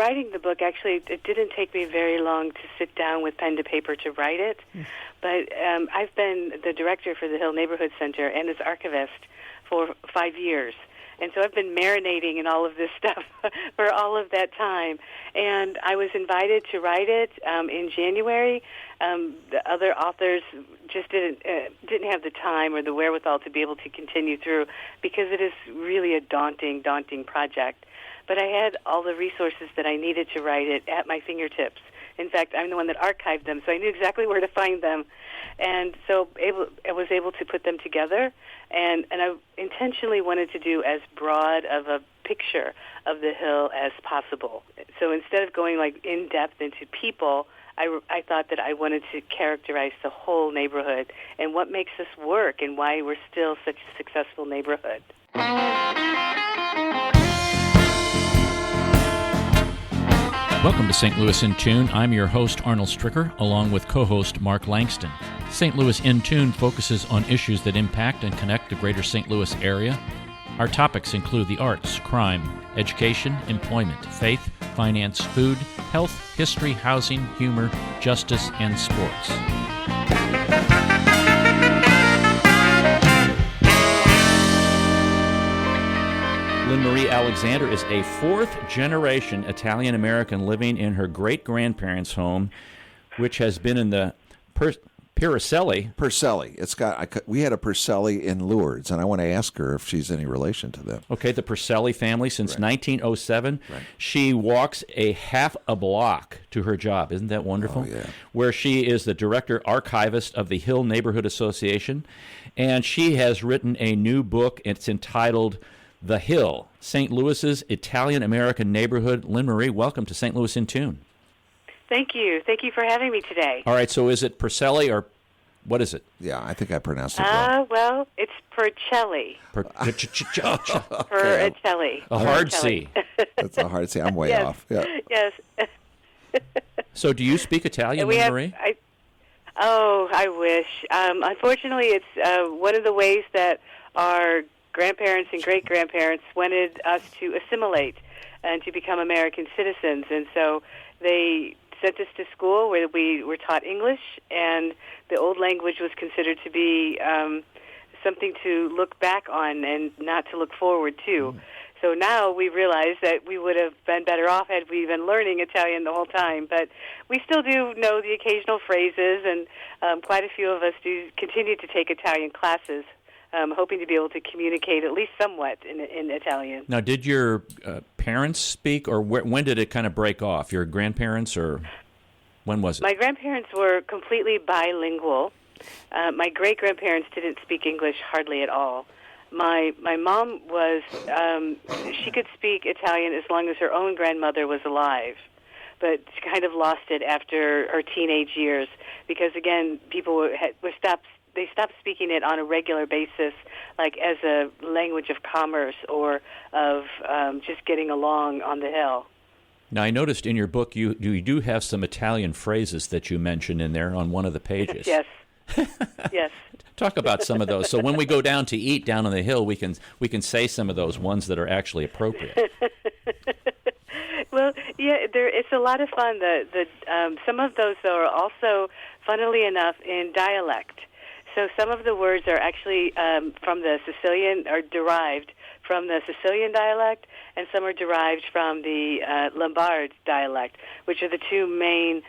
writing the book, actually, it didn't take me very long to sit down with pen to paper to write it. But I've been the director for the Hill Neighborhood Center and its archivist for 5 years. And so I've been marinating in all of this stuff for all of that time. And I was invited to write it in January. The other authors just didn't have the time or the wherewithal to be able to continue through, because it is really a daunting project. But I had all the resources that I needed to write it at my fingertips. In fact, I'm the one that archived them, so I knew exactly where to find them. And so I was able to put them together, and I intentionally wanted to do as broad of a picture of the Hill as possible. So instead of going like in depth into people, I thought that I wanted to characterize the whole neighborhood and what makes us work and why we're still such a successful neighborhood. Welcome to St. Louis in Tune. I'm your host, Arnold Stricker, along with co-host Mark Langston. St. Louis in Tune focuses on issues that impact and connect the greater St. Louis area. Our topics include the arts, crime, education, employment, faith, finance, food, health, history, housing, humor, justice, and sports. Lynn Marie Alexander is a fourth-generation Italian-American living in her great-grandparents' home, which has been in the Purcelli. We had a Purcelli in Lourdes, and I want to ask her if she's any relation to them. Okay, the Purcelli family since 1907. Right. She walks a half a block to her job. Isn't that wonderful? Oh, yeah. Where she is the director archivist of the Hill Neighborhood Association, and she has written a new book. It's entitled The Hill, St. Louis's Italian-American Neighborhood. Lynn Marie, welcome to St. Louis in Tune. Thank you. Thank you for having me today. All right, so is it Purcelli or what is it? Yeah, I think I pronounced it wrong. Well, it's Purcelli. Purcelli. A hard C. That's a hard C. I'm way off. Yeah. Yes. So do you speak Italian, Lynn Marie? I wish. Unfortunately, it's one of the ways that our grandparents and great-grandparents wanted us to assimilate and to become American citizens. And so they sent us to school where we were taught English, and the old language was considered to be something to look back on and not to look forward to. So now we realize that we would have been better off had we been learning Italian the whole time. But we still do know the occasional phrases, and quite a few of us do continue to take Italian classes, hoping to be able to communicate at least somewhat in Italian. Now, did your parents speak, or when did it kind of break off? Your grandparents, or when was it? My grandparents were completely bilingual. My great-grandparents didn't speak English hardly at all. My mom was, she could speak Italian as long as her own grandmother was alive, but she kind of lost it after her teenage years because, again, people they stopped speaking it on a regular basis, like as a language of commerce or of just getting along on the Hill. Now, I noticed in your book you do have some Italian phrases that you mention in there on one of the pages. Yes. Yes. Talk about some of those. So when we go down to eat down on the Hill, we can say some of those ones that are actually appropriate. Well, yeah, it's a lot of fun. Some of those, though, are also, funnily enough, in dialect. So some of the words are actually from the Sicilian, or derived from the Sicilian dialect, and some are derived from the Lombard dialect, which are the two main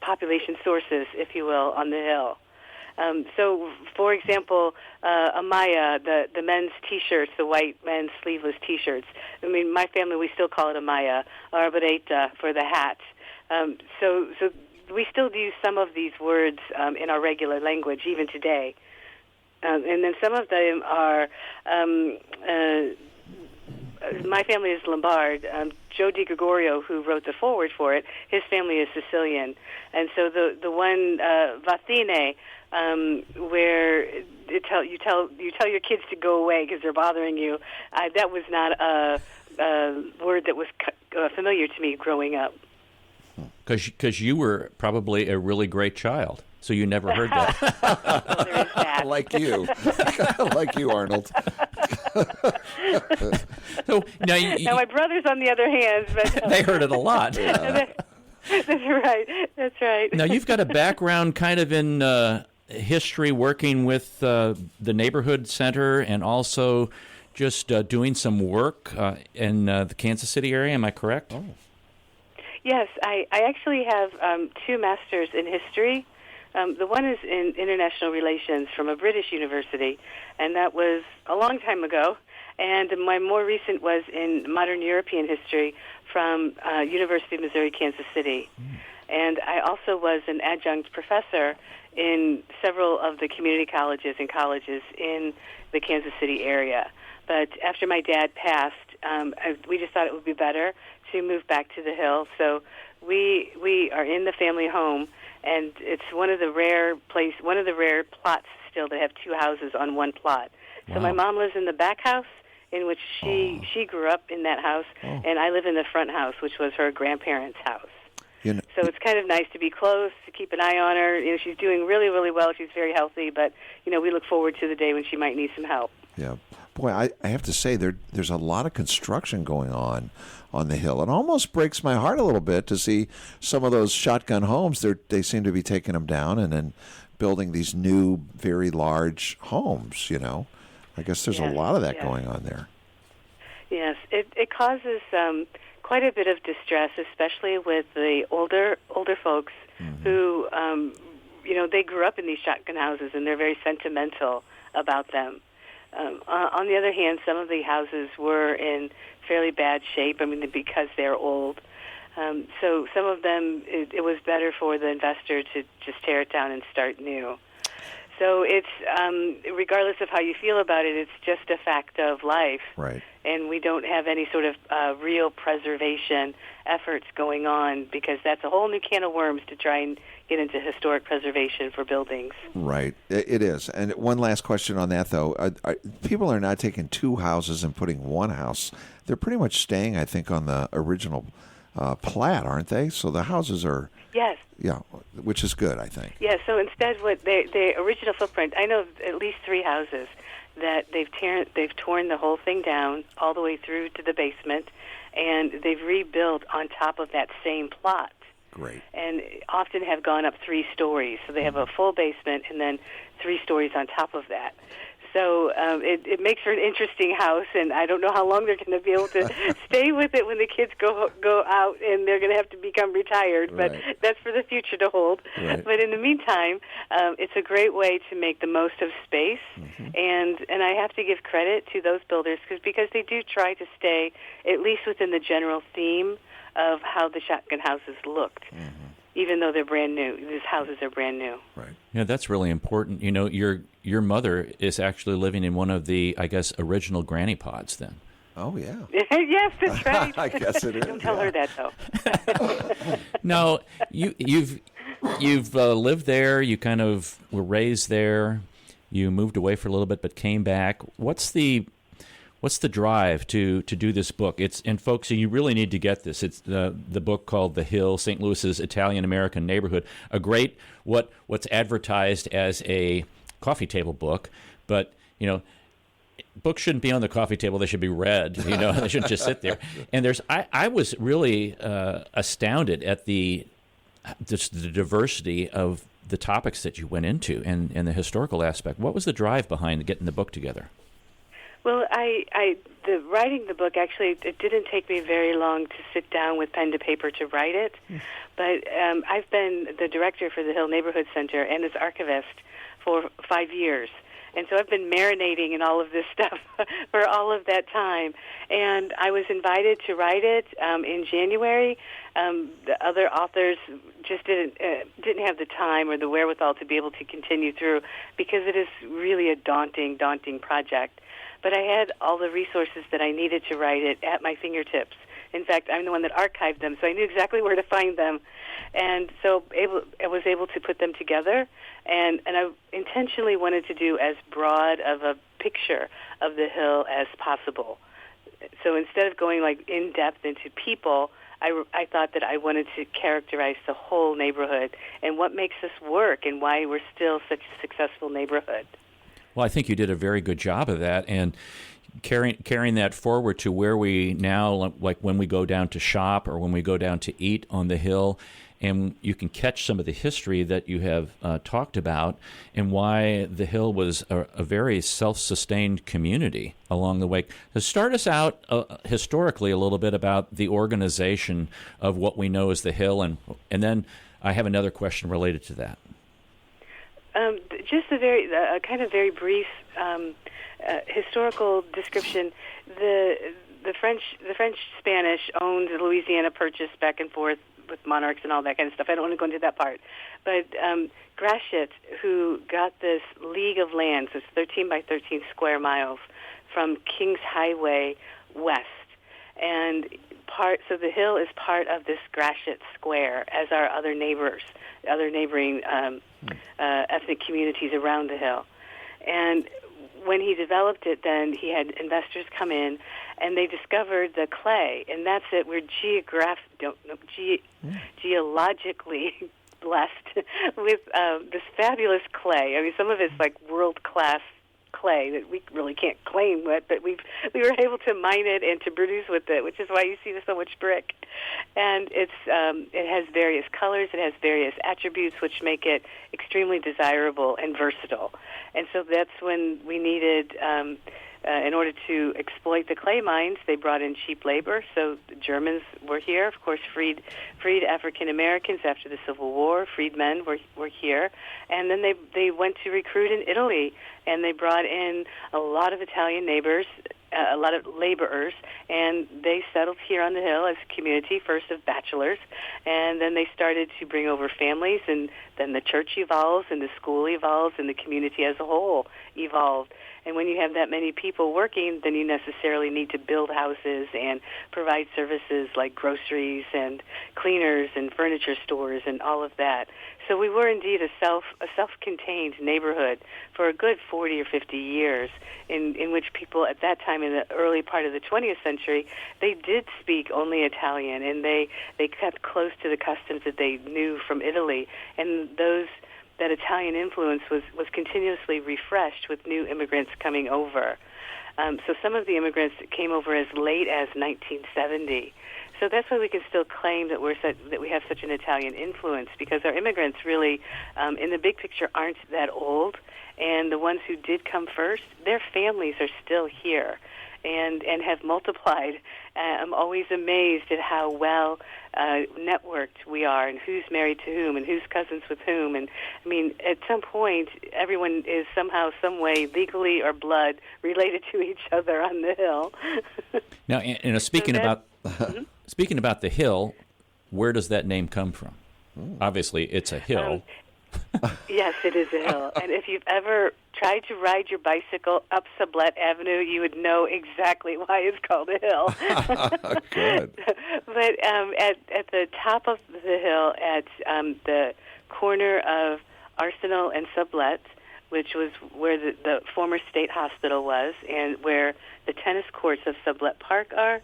population sources, if you will, on the Hill. So, for example, amaya, the men's T-shirts, the white men's sleeveless T-shirts. I mean, my family, we still call it amaya, arboreta for the hat. So we still use some of these words in our regular language, even today. And then some of them are, my family is Lombard. Joe DiGregorio, who wrote the foreword for it, his family is Sicilian. And so the one, Vathine, where you tell your kids to go away because they're bothering you, that was not a word that was familiar to me growing up. Because you were probably a really great child, so you never heard that. There is that. Like you, Arnold. So now, now my brothers, on the other hand, but they heard it a lot. That's right. That's right. Now you've got a background kind of in history, working with the neighborhood center, and also just doing some work in the Kansas City area. Am I correct? Oh. Yes, I actually have 2 masters in history. The one is in international relations from a British university, and that was a long time ago. And my more recent was in modern European history from University of Missouri, Kansas City. And I also was an adjunct professor in several of the community colleges and colleges in the Kansas City area. But after my dad passed, we just thought it would be better to move back to the Hill. So we are in the family home, and it's one of the rare plots still that have 2 houses on one plot. Wow. So my mom lives in the back house, in which she grew up in that house, and I live in the front house, which was her grandparents' house. So it's kind of nice to be close, to keep an eye on her. You know, she's doing really, really well. She's very healthy, but we look forward to the day when she might need some help. Yeah. Boy, I have to say, there's a lot of construction going on the Hill. It almost breaks my heart a little bit to see some of those shotgun homes. They seem to be taking them down and then building these new, very large homes, I guess there's a lot of that going on there. Yes. It causes quite a bit of distress, especially with the older folks who, they grew up in these shotgun houses, and they're very sentimental about them. On the other hand, some of the houses were in fairly bad shape, because they're old. So some of them, it was better for the investor to just tear it down and start new. So it's, regardless of how you feel about it, it's just a fact of life. Right. And we don't have any sort of real preservation efforts going on, because that's a whole new can of worms to try and get into historic preservation for buildings. Right. It is. And one last question on that, though. People are not taking 2 houses and putting 1 house. They're pretty much staying, I think, on the original plat, aren't they? So the houses are... Yes. Yeah, which is good, I think. Yeah, so instead, what the original footprint, I know of at least 3 houses that they've torn the whole thing down all the way through to the basement, and they've rebuilt on top of that same plot. Great. And often have gone up 3 stories. So they have a full basement and then 3 stories on top of that. So it makes for an interesting house, and I don't know how long they're going to be able to stay with it when the kids go out and they're going to have to become retired. But that's for the future to hold. Right. But in the meantime, it's a great way to make the most of space, and I have to give credit to those builders because they do try to stay at least within the general theme of how the shotgun houses looked. Even though they're brand new, these houses are brand new. Right. Yeah, that's really important. Your mother is actually living in one of the, I guess, original granny pods then. Oh, yeah. Yes, that's right. I guess it is. Don't tell her that, though. Now, you've lived there. You kind of were raised there. You moved away for a little bit, but came back. What's the drive to do this book? And folks, you really need to get this. It's the book called The Hill, St. Louis's Italian-American Neighborhood. A great, what's advertised as a coffee table book, but, books shouldn't be on the coffee table. They should be read, they shouldn't just sit there. And I was really astounded at the diversity of the topics that you went into and the historical aspect. What was the drive behind getting the book together? Well, writing the book, actually, it didn't take me very long to sit down with pen to paper to write it. But I've been the director for the Hill Neighborhood Center and its archivist for 5 years. And so I've been marinating in all of this stuff for all of that time. And I was invited to write it in January. The other authors just didn't have the time or the wherewithal to be able to continue through, because it is really a daunting project. But I had all the resources that I needed to write it at my fingertips. In fact, I'm the one that archived them, so I knew exactly where to find them. And so I was able to put them together, and I intentionally wanted to do as broad of a picture of the Hill as possible. So instead of going in depth into people, I thought that I wanted to characterize the whole neighborhood and what makes us work and why we're still such a successful neighborhood. Well, I think you did a very good job of that, and carrying that forward to where we now, like when we go down to shop or when we go down to eat on the hill, and you can catch some of the history that you have talked about and why the hill was a very self-sustained community along the way. So start us out historically a little bit about the organization of what we know as the hill, and then I have another question related to that. Just a kind of very brief historical description. The French Spanish owned Louisiana Purchase back and forth with monarchs and all that kind of stuff. I don't want to go into that part. But Gratiot, who got this league of land, so it's 13 by 13 square miles, from King's Highway west. And so the hill is part of this Gratiot Square, as are other neighboring ethnic communities around the hill. And when he developed it, then he had investors come in, and they discovered the clay, and that's it. We're geologically blessed with this fabulous clay. I mean, some of it's like world-class clay that we really can't claim with, but we were able to mine it and to produce with it, which is why you see so much brick. And it has various colors, it has various attributes, which make it extremely desirable and versatile. And so that's when we needed, in order to exploit the clay mines, they brought in cheap labor. So the Germans were here, of course, freed African Americans after the Civil War. Freedmen were here, and then they went to recruit in Italy, and they brought in a lot of Italian neighbors, a lot of laborers, and they settled here on the hill as a community, first of bachelors, and then they started to bring over families, and then the church evolves, and the school evolves, and the community as a whole evolved. And when you have that many people working, then you necessarily need to build houses and provide services like groceries and cleaners and furniture stores and all of that. So we were indeed a self-contained neighborhood for a good 40 or 50 years, in which people at that time, in the early part of the 20th century, they did speak only Italian, and they kept close to the customs that they knew from Italy. And that Italian influence was continuously refreshed with new immigrants coming over. So some of the immigrants came over as late as 1970. So that's why we can still claim that we have such an Italian influence, because our immigrants really, in the big picture, aren't that old. And the ones who did come first, their families are still here and have multiplied. I'm always amazed at how well networked we are, and who's married to whom, and who's cousins with whom. And I mean, at some point, everyone is somehow, some way, legally or blood, related to each other on the hill. Now, speaking about the hill, where does that name come from? Obviously, it's a hill. Yes, it is a hill. And if you've ever tried to ride your bicycle up Sublette Avenue, you would know exactly why it's called a hill. Good. But at the top of the hill, at the corner of Arsenal and Sublette, which was where the former state hospital was, and where the tennis courts of Sublette Park are,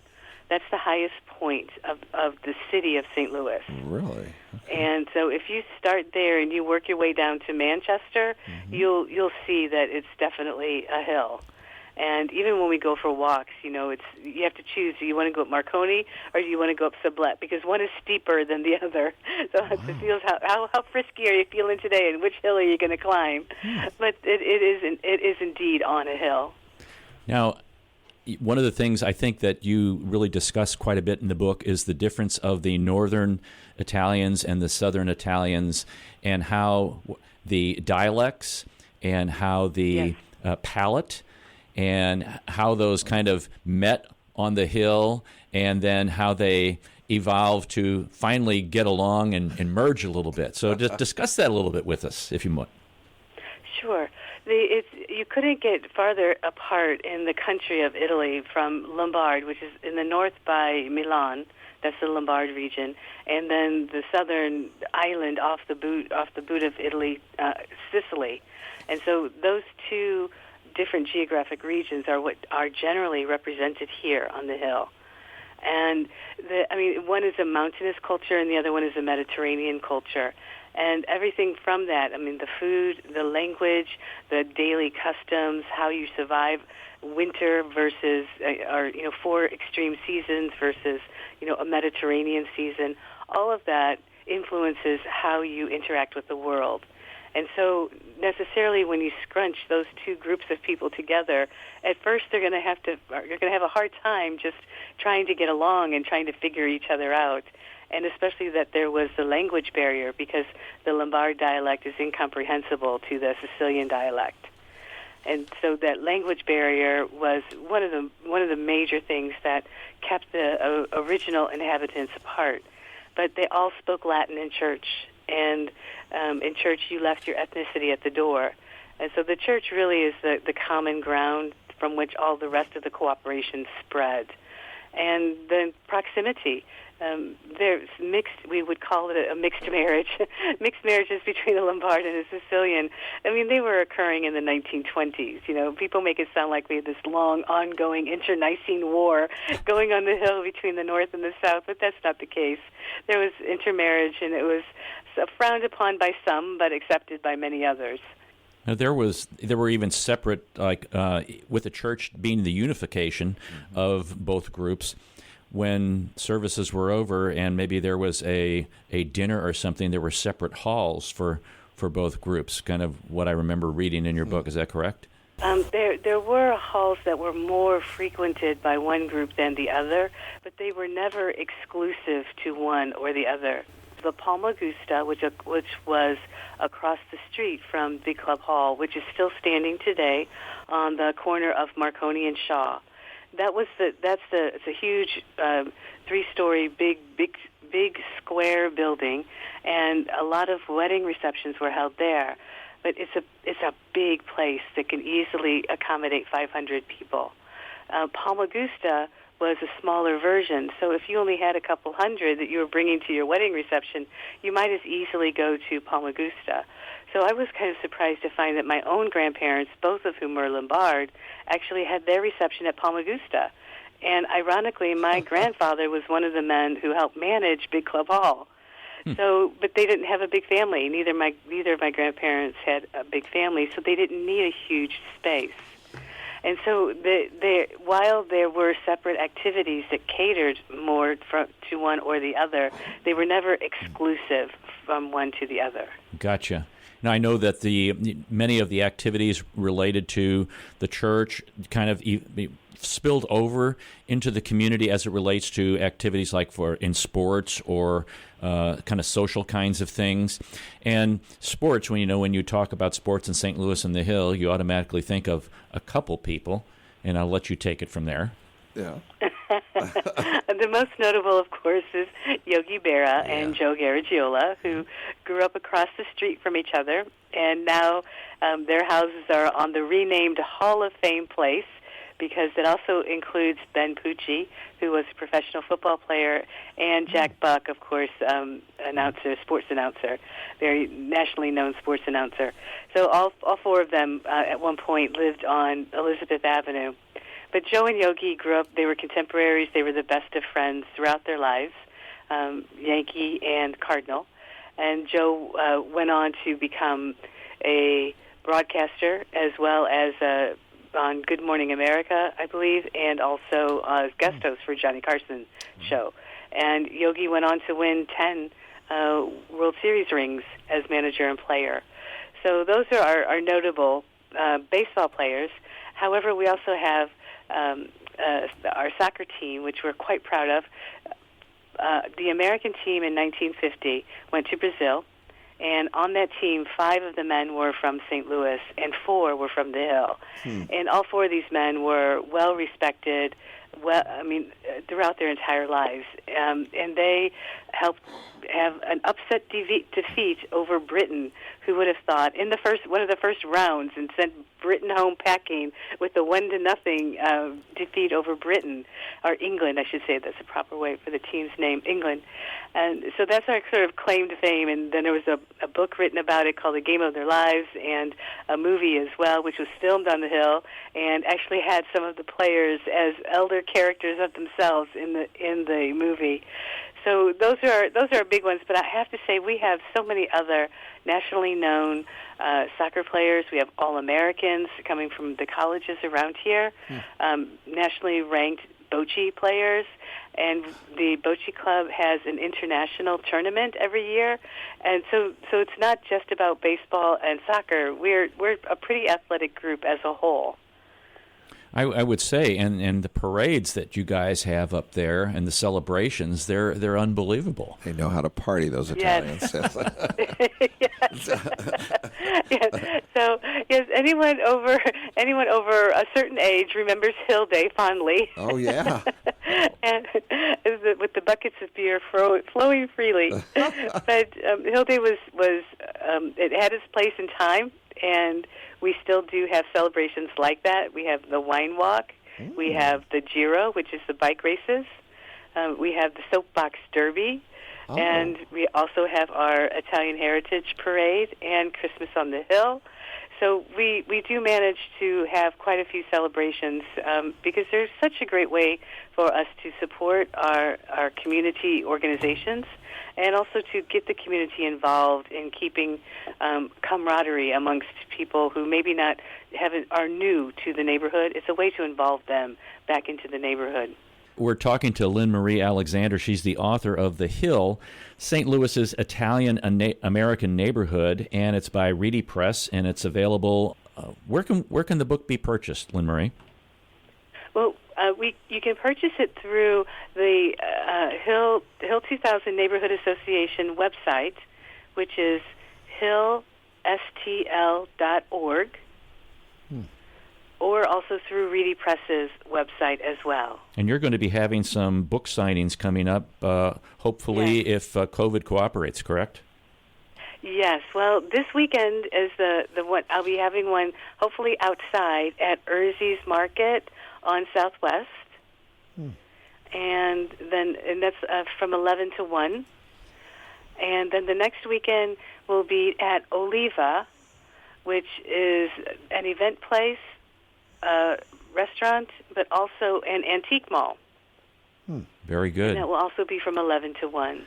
that's the highest point of the city of St. Louis. Really? Okay. And so if you start there and you work your way down to Manchester, you'll see that it's definitely a hill. And even when we go for walks, you have to choose. Do you want to go up Marconi or do you want to go up Sublette? Because one is steeper than the other. So it feels how frisky are you feeling today, and which hill are you going to climb? But it is indeed on a hill. Now, one of the things I think that you really discuss quite a bit in the book is the difference of the northern Italians and the southern Italians, and how the dialects and how the palate and how those kind of met on the hill, and then how they evolved to finally get along and merge a little bit. So just discuss that a little bit with us, if you would. Sure. You couldn't get farther apart in the country of Italy from Lombard, which is in the north by Milan. That's the Lombard region, and then the southern island off the boot of Italy, Sicily. And so those two different geographic regions are what are generally represented here on the hill. And one is a mountainous culture, and the other one is a Mediterranean culture. And everything from that, the food, the language, the daily customs, how you survive, winter versus, or 4 extreme seasons versus, a Mediterranean season. All of that influences how you interact with the world. And so necessarily when you scrunch those two groups of people together, at first you're going to have a hard time just trying to get along and trying to figure each other out. And especially that there was the language barrier, because the Lombard dialect is incomprehensible to the Sicilian dialect. And so that language barrier was one of the major things that kept the original inhabitants apart. But they all spoke Latin in church, and in church you left your ethnicity at the door. And so the church really is the common ground from which all the rest of the cooperation spread. And then proximity. There's mixed, we would call it a mixed marriage, mixed marriages between a Lombard and a Sicilian. I mean, they were occurring in the 1920s. People make it sound like we had this long, ongoing internecine war going on the Hill between the North and the South, but that's not the case. There was intermarriage, and it was frowned upon by some, but accepted by many others. Now, there were even separate, with the church being the unification of both groups. When services were over and maybe there was a dinner or something, there were separate halls for both groups, kind of what I remember reading in your book. Is that correct? There were halls that were more frequented by one group than the other, but they were never exclusive to one or the other. The Palma Gusta, which was across the street from Big Club Hall, which is still standing today on the corner of Marconi and Shaw. It's a huge 3-story big square building, and a lot of wedding receptions were held there. But it's a big place that can easily accommodate 500 people. Palma Gusta was a smaller version, so if you only had a couple hundred that you were bringing to your wedding reception, you might as easily go to Palma Gusta. So I was kind of surprised to find that my own grandparents, both of whom were Lombard, actually had their reception at Palma Gusta. And ironically, my grandfather was one of the men who helped manage Big Club Hall. So, but they didn't have a big family. Neither of my grandparents had a big family, so they didn't need a huge space. And so, while there were separate activities that catered more to one or the other, they were never exclusive from one to the other. Gotcha. Now, I know that many of the activities related to the church kind of spilled over into the community as it relates to activities like in sports or kind of social kinds of things. And sports, when you talk about sports in St. Louis and the Hill, you automatically think of a couple people, and I'll let you take it from there. Yeah. The most notable, of course, is Yogi Berra and Joe Garagiola, who grew up across the street from each other, and now their houses are on the renamed Hall of Fame place, because it also includes Ben Pucci, who was a professional football player, and Jack Buck, of course, sports announcer, very nationally known sports announcer. So all 4 of them at one point lived on Elizabeth Avenue. But Joe and Yogi grew up, they were contemporaries, they were the best of friends throughout their lives, Yankee and Cardinal. And Joe went on to become a broadcaster as well as on Good Morning America, I believe, and also guest host for Johnny Carson's show. And Yogi went on to win 10 World Series rings as manager and player. So those are our notable baseball players. However, we also have our soccer team, which we're quite proud of. The American team in 1950 went to Brazil, and on that team, 5 of the men were from St. Louis, and 4 were from the Hill. And all 4 of these men were well-respected, throughout their entire lives. And they helped have an upset defeat over Britain, who would have thought, in one of the first rounds, and sent Britain home packing with a 1-0 defeat over Britain, or England, I should say. That's the proper way for the team's name, England. And so that's our sort of claim to fame. And then there was a book written about it called The Game of Their Lives, and a movie as well, which was filmed on the Hill, and actually had some of the players as elder characters of themselves in the movie. So those are big ones. But I have to say, we have so many other nationally known soccer players. We have All-Americans coming from the colleges around here, nationally ranked bocce players, and the bocce club has an international tournament every year. And so it's not just about baseball and soccer. We're a pretty athletic group as a whole. I would say, and the parades that you guys have up there and the celebrations, they're unbelievable. They know how to party, those Italians. Yes. Yes. So yes, anyone over a certain age remembers Hill Day fondly. Oh yeah. And with the buckets of beer flowing freely. But Hill Day was it had its place in time, and we still do have celebrations like that. We have the wine walk. We have the Giro, which is the bike races. We have the soapbox derby. Oh. And we also have our Italian Heritage Parade and Christmas on the Hill. So we do manage to have quite a few celebrations because there's such a great way for us to support our community organizations and also to get the community involved in keeping camaraderie amongst people who maybe are new to the neighborhood. It's a way to involve them back into the neighborhood. We're talking to Lynn Marie Alexander. She's the author of The Hill, St. Louis's Italian-American neighborhood, and it's by Reedy Press, and it's available. Where can the book be purchased, Lynn Marie? Well, you can purchase it through the Hill 2000 Neighborhood Association website, which is hillstl.org. Or also through Reedy Press's website as well. And you're going to be having some book signings coming up, hopefully, yes, if COVID cooperates, correct? Yes. Well, this weekend is the one. I'll be having one, hopefully outside at Ersie's Market on Southwest, and that's from 11 to 1. And then the next weekend will be at Oliva, which is an event place, restaurant, but also an antique mall. Very good. And that will also be from 11 to 1.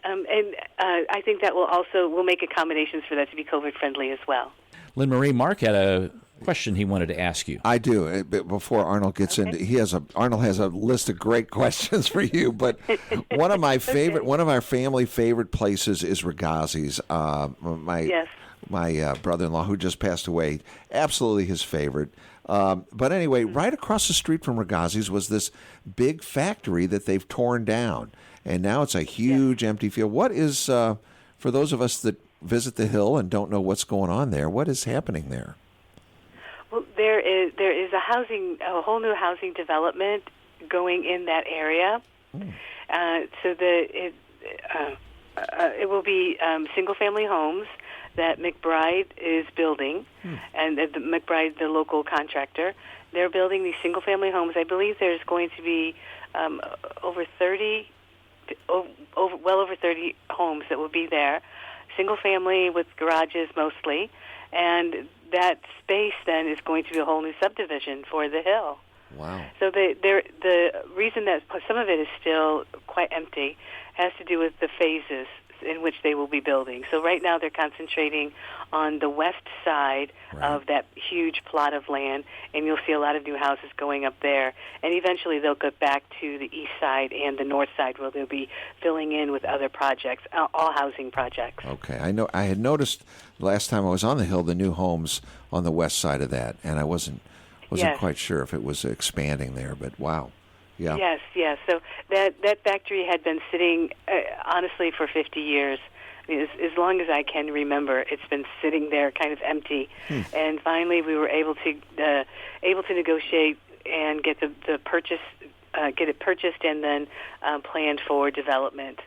I think that we'll make accommodations for that to be COVID-friendly as well. Lynn Marie, Mark had a question he wanted to ask you. I do. Before Arnold gets into, Arnold has a list of great questions for you. But one of my favorite, one of our family favorite places is Regazzi's. My brother-in-law, who just passed away, absolutely his favorite. But anyway, right across the street from Regazzi's was this big factory that they've torn down, and now it's a huge empty field. What is, for those of us that visit the Hill and don't know what's going on there, what is happening there? Well, there is a whole new housing development going in that area. So it will be single-family homes that McBride is building, and the McBride, the local contractor, they're building these single-family homes. I believe there's going to be well over 30 homes that will be there, single-family with garages mostly, and that space then is going to be a whole new subdivision for the Hill. Wow. So the reason that some of it is still quite empty has to do with the phases in which they will be building. So right now they're concentrating on the west side of that huge plot of land, and you'll see a lot of new houses going up there. And eventually they'll go back to the east side and the north side where they'll be filling in with other projects, all housing projects. Okay. I had noticed last time I was on the Hill the new homes on the west side of that, and I wasn't quite sure if it was expanding there, but wow. Yeah. Yes. So that factory had been sitting, honestly, for 50 years. I mean, as long as I can remember, it's been sitting there, kind of empty. And finally, we were able to negotiate and get get it purchased, and then planned for development.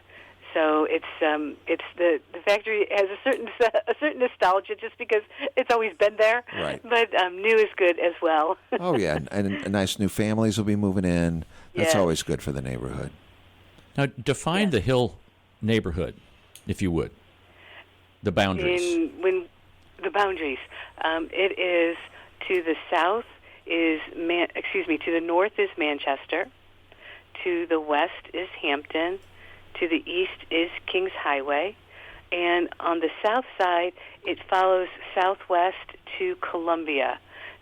So it's the factory has a certain nostalgia just because it's always been there. Right. But new is good as well. Oh yeah, and nice new families will be moving in. That's always good for the neighborhood. Now define the Hill neighborhood, if you would. The boundaries. The boundaries. It is to the south to the north is Manchester, to the west is Hampton, To the east is Kings Highway. And on the south side, it follows southwest to Columbia.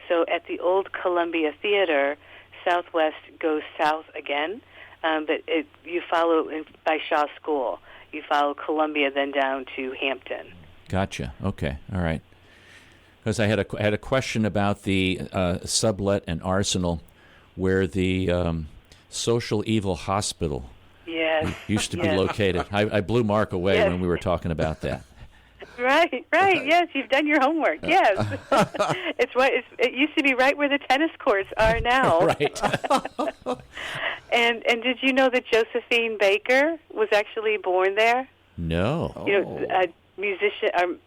So at the old Columbia Theater, southwest goes south again, but you follow by Shaw School. You follow Columbia, then down to Hampton. Gotcha. Okay. All right. Because I had a question about the sublet and Arsenal, where the Social Evil Hospital used to be located. I blew Mark away when we were talking about that. Right. Yes, you've done your homework. Yes, it used to be right where the tennis courts are now. Right. And did you know that Josephine Baker was actually born there? No. You know, a musician,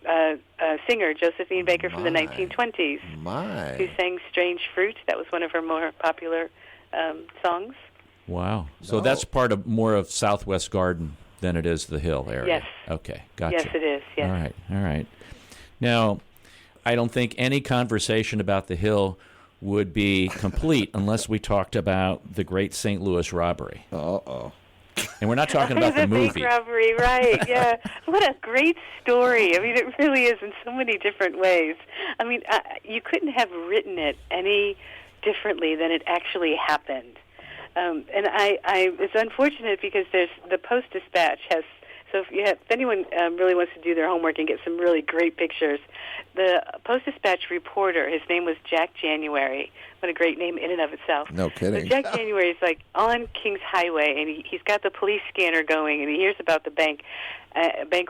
singer, Josephine Baker from the 1920s, who sang "Strange Fruit." That was one of her more popular songs. Wow. So that's part more of Southwest Garden than it is the Hill area. Yes. Okay. Gotcha. Yes, it is. Yes. All right. Now, I don't think any conversation about the Hill would be complete unless we talked about the Great St. Louis Robbery. Uh-oh. And we're not talking about the movie. Bank robbery, right? Yeah. What a great story. I mean, it really is in so many different ways. I mean, you couldn't have written it any differently than it actually happened. And it's unfortunate because the Post-Dispatch has. So if anyone really wants to do their homework and get some really great pictures, the Post-Dispatch reporter, his name was Jack January. What a great name in and of itself. No kidding. So Jack January is like on Kings Highway, and he's got the police scanner going, and he hears about the bank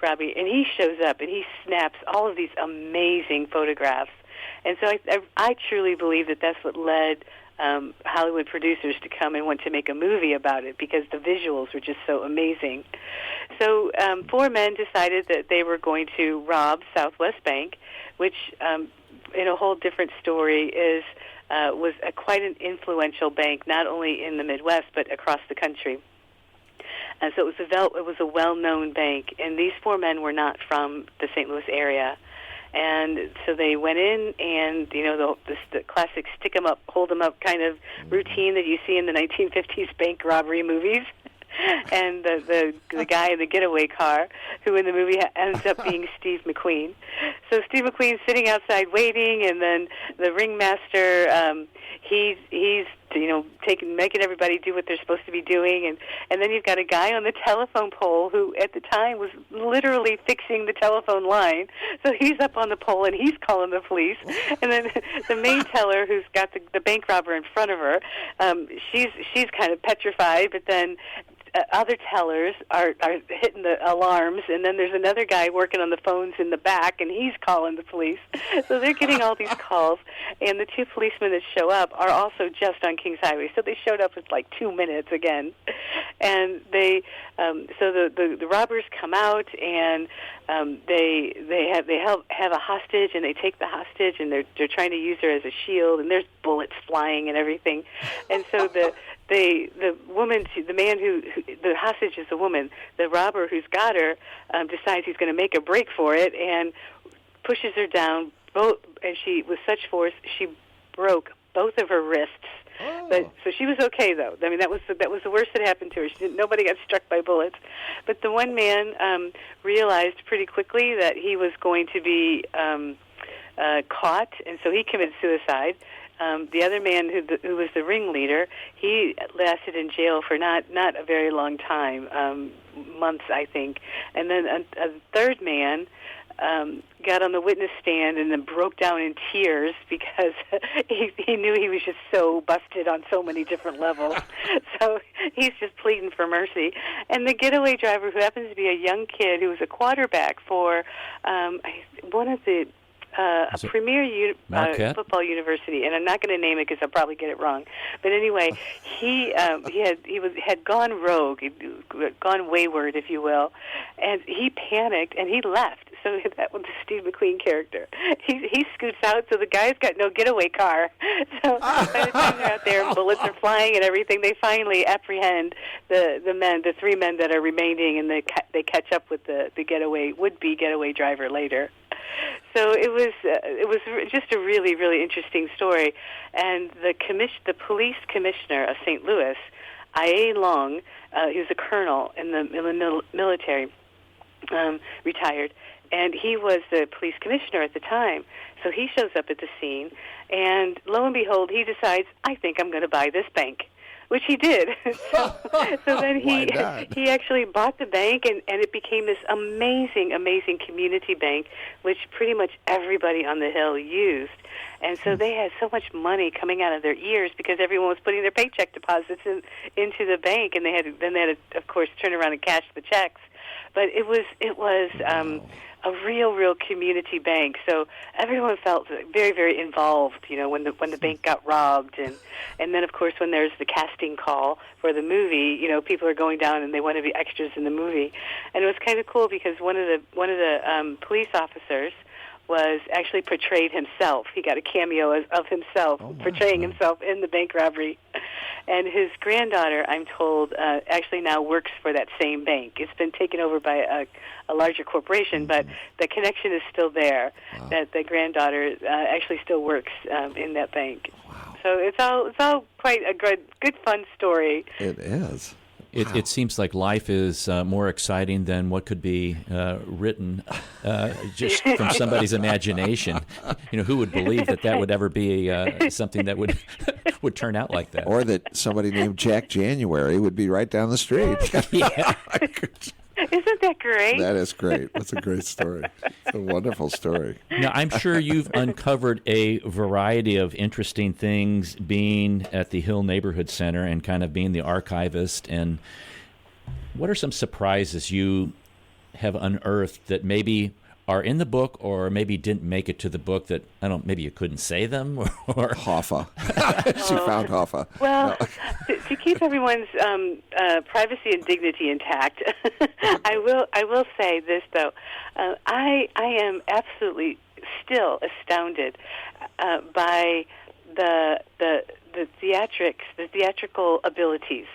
robbery, and he shows up, and he snaps all of these amazing photographs. And so I truly believe that that's what led Hollywood producers to come and want to make a movie about it, because the visuals were just so amazing. So 4 men decided that they were going to rob Southwest Bank, which in a whole different story was quite an influential bank, not only in the Midwest but across the country. And so it was a well-known bank, and these 4 men were not from the St. Louis area. And so they went in, and the classic stick 'em up, hold 'em up kind of routine that you see in the 1950s bank robbery movies. And the guy in the getaway car, who in the movie ends up being Steve McQueen. So Steve McQueen's sitting outside waiting, and then the ringmaster, he's making everybody do what they're supposed to be doing, and then you've got a guy on the telephone pole who at the time was literally fixing the telephone line. So he's up on the pole and he's calling the police, and then the main teller, who's got the bank robber in front of her, she's kind of petrified, but then other tellers are hitting the alarms, and then there's another guy working on the phones in the back, and he's calling the police. So they're getting all these calls, and the 2 policemen that show up are also just on Kings Highway. So they showed up with like 2 minutes again, and they so the robbers come out, and they have a hostage, and they take the hostage, and they're trying to use her as a shield, and there's bullets flying and everything, and so the woman, the man who the hostage is the woman. The robber who's got her decides he's going to make a break for it and pushes her down. And she, with such force, she broke both of her wrists. Oh. But so she was okay, though. I mean, that was the worst that happened to her. Nobody got struck by bullets. But the one man realized pretty quickly that he was going to be caught, and so he committed suicide. The other man, who was the ringleader, he lasted in jail for not a very long time, months, I think. And then a third man got on the witness stand and then broke down in tears because he knew he was just so busted on so many different levels. So he's just pleading for mercy. And the getaway driver, who happens to be a young kid who was a quarterback for one of the a premier football university, and I'm not going to name it because I'll probably get it wrong. But anyway, he had gone rogue, gone wayward, if you will, and he panicked and he left. So that was the Steve McQueen character. He scoots out, so the guy's got no getaway car. So by the time they're out there and bullets are flying and everything, they finally apprehend the 3 men that are remaining, and they catch up with the would-be getaway driver later. So it was just a really, really interesting story, and the police commissioner of St. Louis I.A. Long, he was a colonel in the military, retired, and he was the police commissioner at the time. So he shows up at the scene, and lo and behold, he decides, I think I'm going to buy this bank, which he did. So then he actually bought the bank, and it became this amazing, amazing community bank, which pretty much everybody on the Hill used. And so they had so much money coming out of their ears because everyone was putting their paycheck deposits into the bank, and they had to, of course, turn around and cash the checks. But it was a real community bank. So everyone felt very, very involved. When the bank got robbed, and then of course when there's the casting call for the movie, people are going down and they want to be extras in the movie. And it was kind of cool because one of the police officers was actually portrayed himself. He got a cameo of himself, portraying himself in the bank robbery. And his granddaughter, I'm told, actually now works for that same bank. It's been taken over by a larger corporation, but the connection is still there. Wow. That the granddaughter actually still works in that bank. Wow. So it's all quite a good fun story. It is. It seems like life is more exciting than what could be written just from somebody's imagination. Who would believe that would ever be something that would turn out like that? Or that somebody named Jack January would be right down the street. Yeah. Isn't that great? That is great. That's a great story. It's a wonderful story. Now, I'm sure you've uncovered a variety of interesting things being at the Hill Neighborhood Center and kind of being the archivist. And what are some surprises you have unearthed that maybe are in the book or maybe didn't make it to the book that, maybe you couldn't say them? Or Hoffa. She found Hoffa. Well, to keep everyone's privacy and dignity intact, I will say this, though. I am absolutely still astounded by the theatrical abilities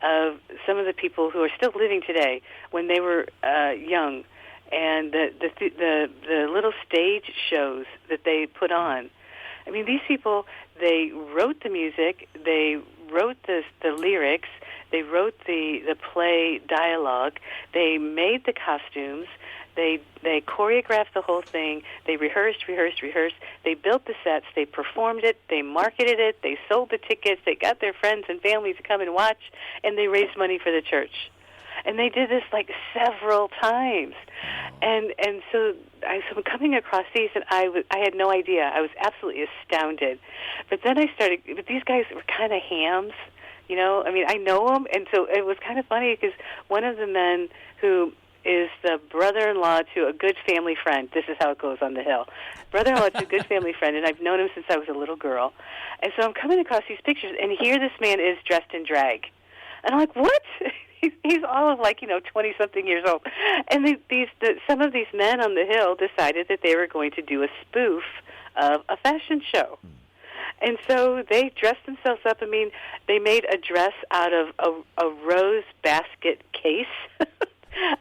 of some of the people who are still living today when they were young. And the little stage shows that they put on. I mean, these people, they wrote the music, they wrote the lyrics, they wrote the play dialogue, they made the costumes, they choreographed the whole thing, they rehearsed, they built the sets, they performed it, they marketed it, they sold the tickets, they got their friends and family to come and watch, and they raised money for the church. And they did this like several times, and so I'm coming across these, and I had no idea. I was absolutely astounded. But then but these guys were kind of hams, I mean, I know them, and so it was kind of funny because one of the men who is the brother-in-law to a good family friend. This is how it goes on the Hill. Brother-in-law to a good family friend, and I've known him since I was a little girl. And so I'm coming across these pictures, and here this man is dressed in drag. And I'm like, what? He's all of 20-something years old. And some of these men on the Hill decided that they were going to do a spoof of a fashion show. And so they dressed themselves up. I mean, they made a dress out of a rose basket case.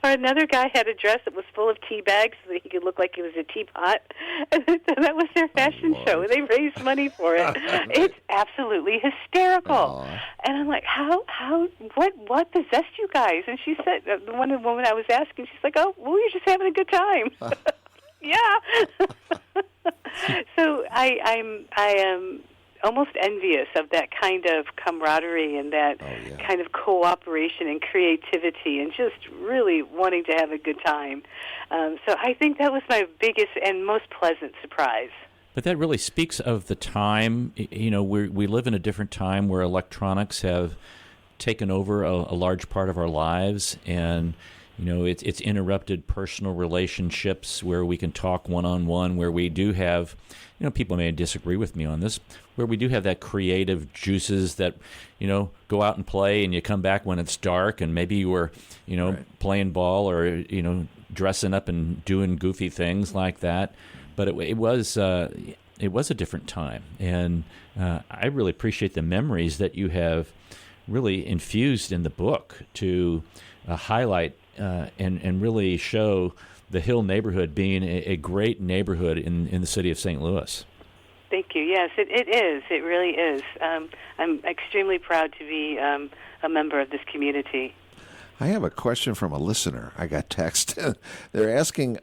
Or another guy had a dress that was full of tea bags so that he could look like he was a teapot. And that was their fashion show. And they raised money for it. It's absolutely hysterical. Aww. And I'm like, what possessed you guys? And she said, the woman I was asking, she's like, oh, well, we were just having a good time. Yeah. So I am almost envious of that kind of camaraderie and that kind of cooperation and creativity and just really wanting to have a good time. So I think that was my biggest and most pleasant surprise. But that really speaks of the time. We live in a different time where electronics have taken over a large part of our lives, and it's interrupted personal relationships where we can talk one-on-one, where we do have, people may disagree with me on this, where we do have that creative juices that, go out and play and you come back when it's dark and maybe you were, right, playing ball or, dressing up and doing goofy things like that. But it was a different time. And I really appreciate the memories that you have really infused in the book to highlight and really show the Hill neighborhood being a great neighborhood in the city of St. Louis. Thank you. Yes, it is. It really is. I'm extremely proud to be a member of this community. I have a question from a listener. I got text. They're asking,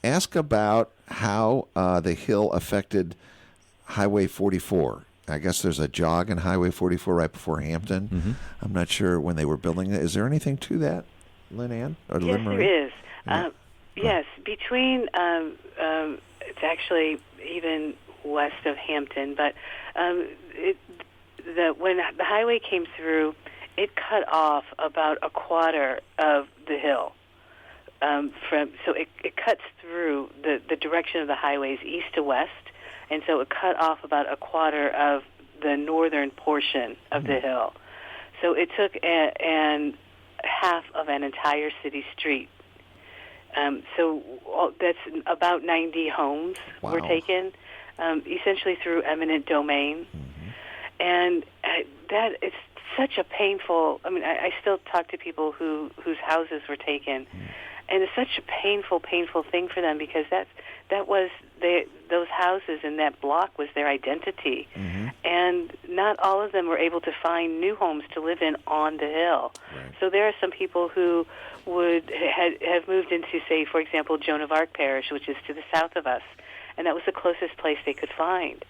ask about how the Hill affected Highway 44. I guess there's a jog in Highway 44 right before Hampton. Mm-hmm. I'm not sure when they were building it. Is there anything to that, Lynn Ann? Or Yes, Lynn Marie? there is. Yeah. Yes, between it's actually even west of Hampton, but when the highway came through, it cut off about a quarter of the hill. So it cuts through the direction of the highways east to west, and so it cut off about a quarter of the northern portion of the hill. So it took half of an entire city street. So that's about 90 homes were taken, essentially through eminent domain. Mm-hmm. And that is such a painful, I still talk to people whose houses were taken. Mm-hmm. And it's such a painful thing for them, because that was those houses and that block was their identity. Mm-hmm. And not all of them were able to find new homes to live in on the hill. Right. So there are some people who have moved into, say, for example, Joan of Arc Parish, which is to the south of us, and that was the closest place they could find.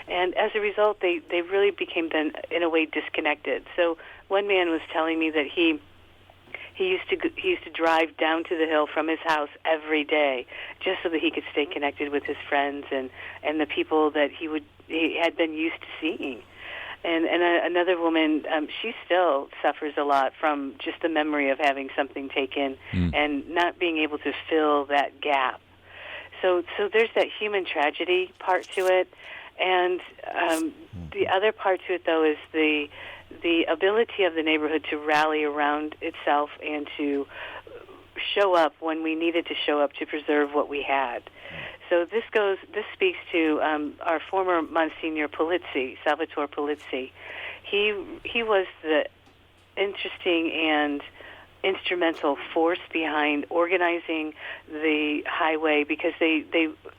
And as a result, they really became then, in a way, disconnected. So one man was telling me that he used to drive down to the hill from his house every day, just so that he could stay connected with his friends and the people that he had been used to seeing. And another woman, she still suffers a lot from just the memory of having something taken and not being able to fill that gap. So there's that human tragedy part to it, and the other part to it, though, is the ability of the neighborhood to rally around itself and to show up when we needed to show up to preserve what we had. So this speaks to our former Monsignor Polizzi, Salvatore Polizzi. He was the interesting and instrumental force behind organizing the highway, because they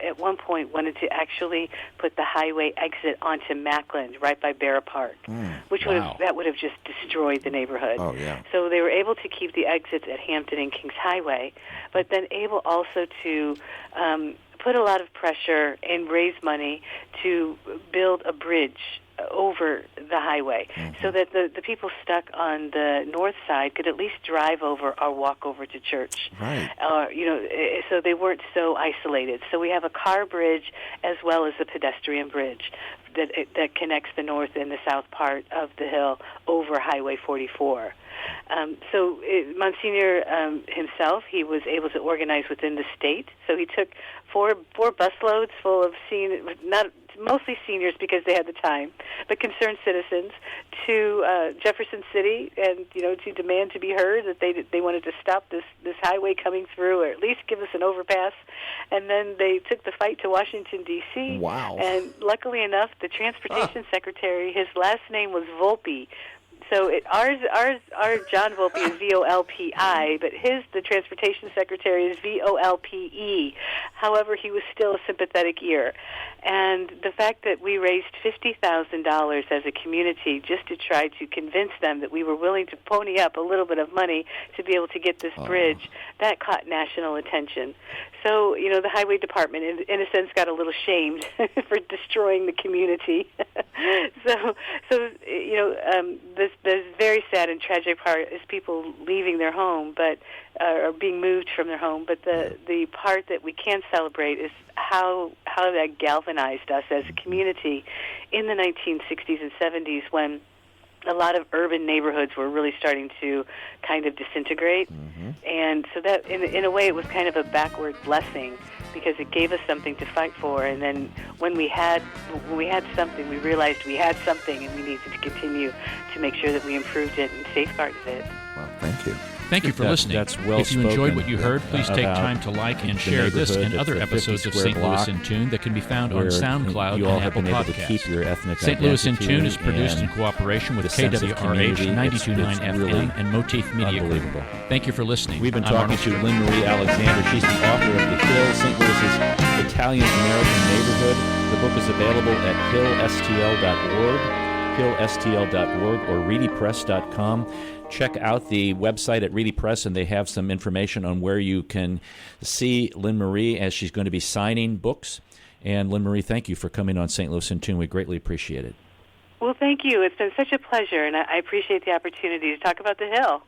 at one point wanted to actually put the highway exit onto Mackland right by Barra Park, which would have just destroyed the neighborhood. Oh, yeah. So they were able to keep the exits at Hampton and Kings Highway, but then able also to put a lot of pressure and raise money to build a bridge over the highway, so that the people stuck on the north side could at least drive over or walk over to church. Right. So they weren't so isolated. So we have a car bridge as well as a pedestrian bridge that connects the north and the south part of the hill over Highway 44. So Monsignor himself, he was able to organize within the state. So he took four busloads full of mostly seniors because they had the time, but concerned citizens, to Jefferson City, and to demand to be heard that they wanted to stop this highway coming through, or at least give us an overpass. And then they took the fight to Washington, D.C. Wow. And luckily enough, the transportation secretary, his last name was Volpe. So our John Volpe is Volpi, but the transportation secretary is Volpe. However, he was still a sympathetic ear. And the fact that we raised $50,000 as a community just to try to convince them that we were willing to pony up a little bit of money to be able to get this bridge, that caught national attention. So, the highway department, in a sense, got a little shamed for destroying the community. The very sad and tragic part is people leaving their home, or being moved from their home. But the part that we can celebrate is how that galvanized us as a community in the 1960s and 70s, when a lot of urban neighborhoods were really starting to kind of disintegrate. Mm-hmm. And so that, in a way, it was kind of a backward blessing, because it gave us something to fight for. And then when we had something, we realized we had something, and we needed to continue to make sure that we improved it and safeguarded it. Well, thank you. Thank you for listening. That's well If you enjoyed what you heard, please take time to like and share this and other episodes of St. Louis in Tune that can be found on SoundCloud and Apple Podcasts. St. Louis in Tune is produced in cooperation with KWRH 92.9 FM and Motif Media Group. Thank you for listening. We've been talking to Lynn Marie Alexander. She's the author of The Hill, St. Louis's Italian-American neighborhood. The book is available at hillstl.org or readypress.com. Check out the website at Reedy Press, and they have some information on where you can see Lynn Marie as she's going to be signing books. And Lynn Marie, thank you for coming on St. Louis in Tune. We greatly appreciate it. Well, thank you. It's been such a pleasure, and I appreciate the opportunity to talk about the Hill.